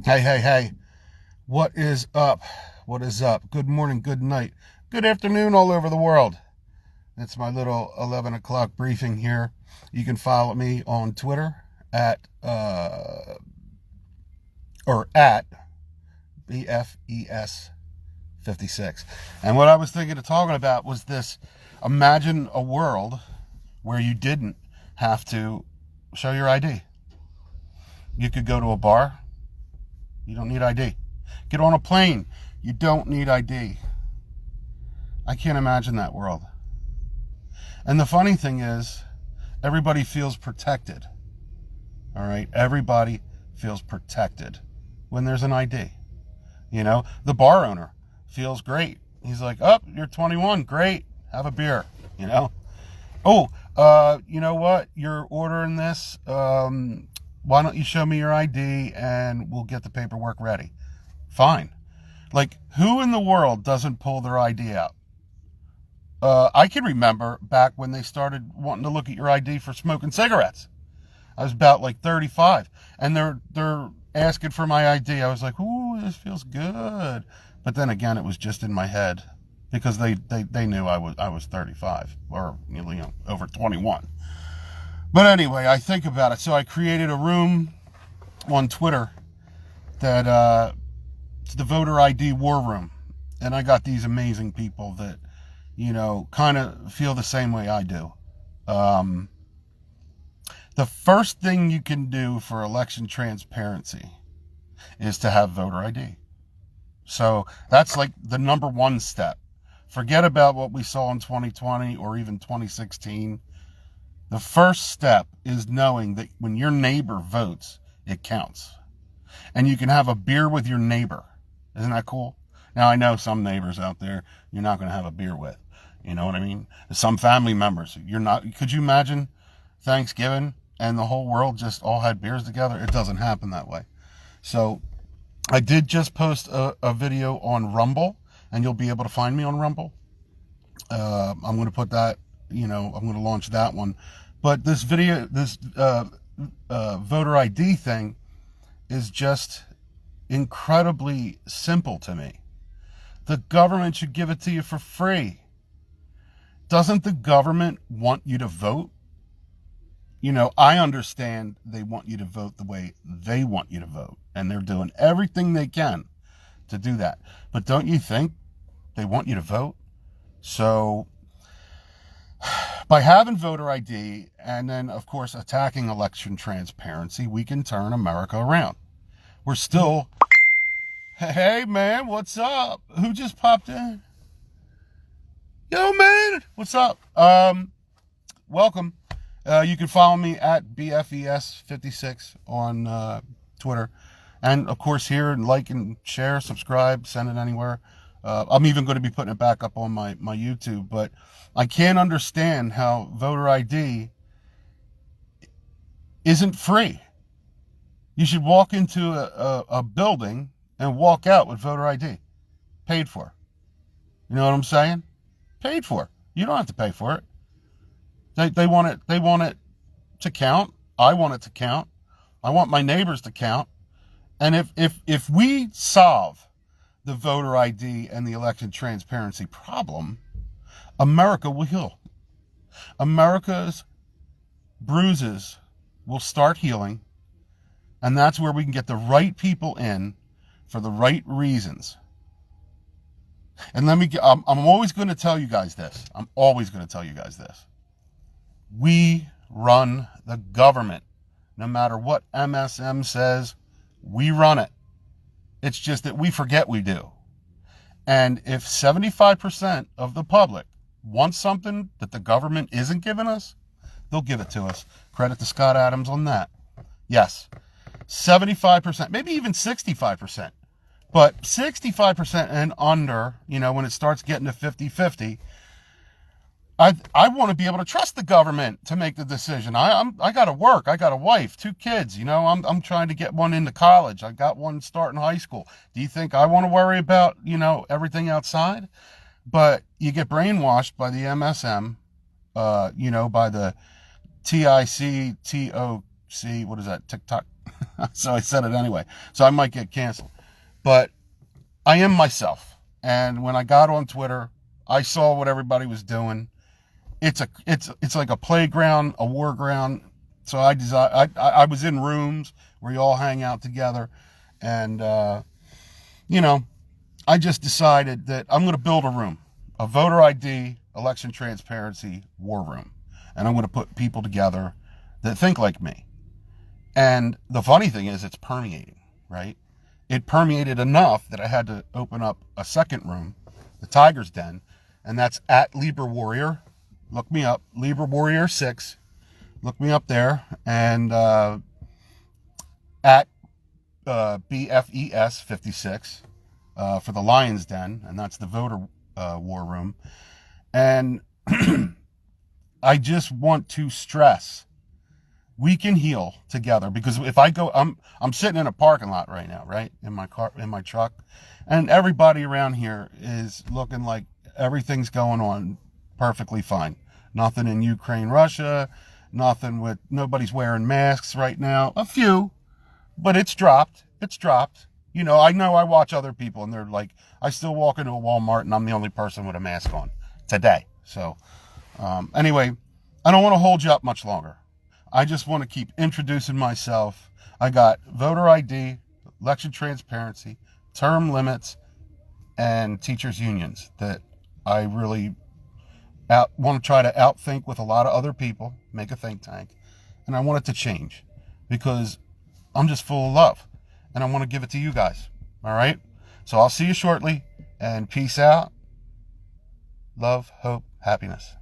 Hey, hey, hey. What is up? What is up? Good morning, good night, good afternoon all over the world. It's my little 11 o'clock briefing here. You can follow me on Twitter at, at BFES56. And what I was thinking of talking about was this. Imagine a world where you didn't have to show your ID. You could go to a bar. You don't need ID. Get on a plane. You don't need ID. I can't imagine that world. And the funny thing is, everybody feels protected. All right? Everybody feels protected when there's an ID. You know, the bar owner feels great. He's like, oh, you're 21. Great. Have a beer. You know? Oh, you know what? You're ordering this. Why don't you show me your ID and we'll get the paperwork ready? Fine. Like, who in the world doesn't pull their ID out? I can remember back when they started wanting to look at your ID for smoking cigarettes. I was about like 35, and they're asking for my ID. I was like, ooh, this feels good. But then again, it was just in my head because they knew I was 35 or over 21. But anyway, I think about it. So I created a room on Twitter that it's the voter ID war room. And I got these amazing people that, kind of feel the same way I do. The first thing you can do for election transparency is to have voter ID. So that's like the number one step. Forget about what we saw in 2020 or even 2016. The first step is knowing that when your neighbor votes, it counts. And you can have a beer with your neighbor. Isn't that cool? Now, I know some neighbors out there you're not going to have a beer with. You know what I mean? Some family members, you're not. Could you imagine Thanksgiving and the whole world just all had beers together? It doesn't happen that way. So I did just post a video on Rumble, and you'll be able to find me on Rumble. I'm going to put that, I'm going to launch that one. But this video, this voter ID thing is just incredibly simple to me. The government should give it to you for free. Doesn't the government want you to vote? I understand they want you to vote the way they want you to vote, and they're doing everything they can to do that. But don't you think they want you to vote? So by having voter ID and then, of course, attacking election transparency, we can turn America around. We're still, hey, man, what's up? Who just popped in? Yo, man, what's up? Welcome. You can follow me at BFES56 on Twitter. And, of course, here, and like and share, subscribe, send it anywhere. I'm even going to be putting it back up on my YouTube, but I can't understand how voter ID isn't free. You should walk into a building and walk out with voter ID. Paid for. You know what I'm saying? Paid for. You don't have to pay for it. They want it to count. I want it to count. I want my neighbors to count. And if we solve the voter ID and the election transparency problem, America will heal. America's bruises will start healing, and that's where we can get the right people in for the right reasons. And I'm always going to tell you guys this. I'm always going to tell you guys this. We run the government. No matter what MSM says, we run it. It's just that we forget we do. And if 75% of the public wants something that the government isn't giving us, they'll give it to us. Credit to Scott Adams on that. Yes, 75%, maybe even 65%. But 65% and under, when it starts getting to 50-50, I want to be able to trust the government to make the decision. I got to work. I got a wife, 2 kids. I'm trying to get one into college. I got one starting high school. Do you think I want to worry about, everything outside? But you get brainwashed by the MSM, by the TIC, TOC, what is that, TikTok? So I said it anyway. So I might get canceled. But I am myself. And when I got on Twitter, I saw what everybody was doing. It's like a playground, a war ground. So I was in rooms where you all hang out together. And, you know, I just decided that I'm going to build a room, a voter ID, election transparency war room. And I'm going to put people together that think like me. And the funny thing is it's permeating, right? It permeated enough that I had to open up a second room, the Tiger's Den, and that's at Libra Warrior. Look me up, Libra Warrior 6. Look me up there. And at BFES 56 for the Lion's Den, and that's the voter war room. And I just want to stress, we can heal together, because if I go, I'm sitting in a parking lot right now, right? In my car, in my truck, and everybody around here is looking like everything's going on perfectly fine. Nothing in Ukraine, Russia, nobody's wearing masks right now. A few, but it's dropped. It's dropped. You know I watch other people and they're like, I still walk into a Walmart and I'm the only person with a mask on today. So, anyway, I don't want to hold you up much longer. I just want to keep introducing myself. I got voter ID, election transparency, term limits, and teachers unions that I really want to try to outthink with a lot of other people, make a think tank. And I want it to change because I'm just full of love and I want to give it to you guys. All right. So I'll see you shortly, and peace out. Love, hope, happiness.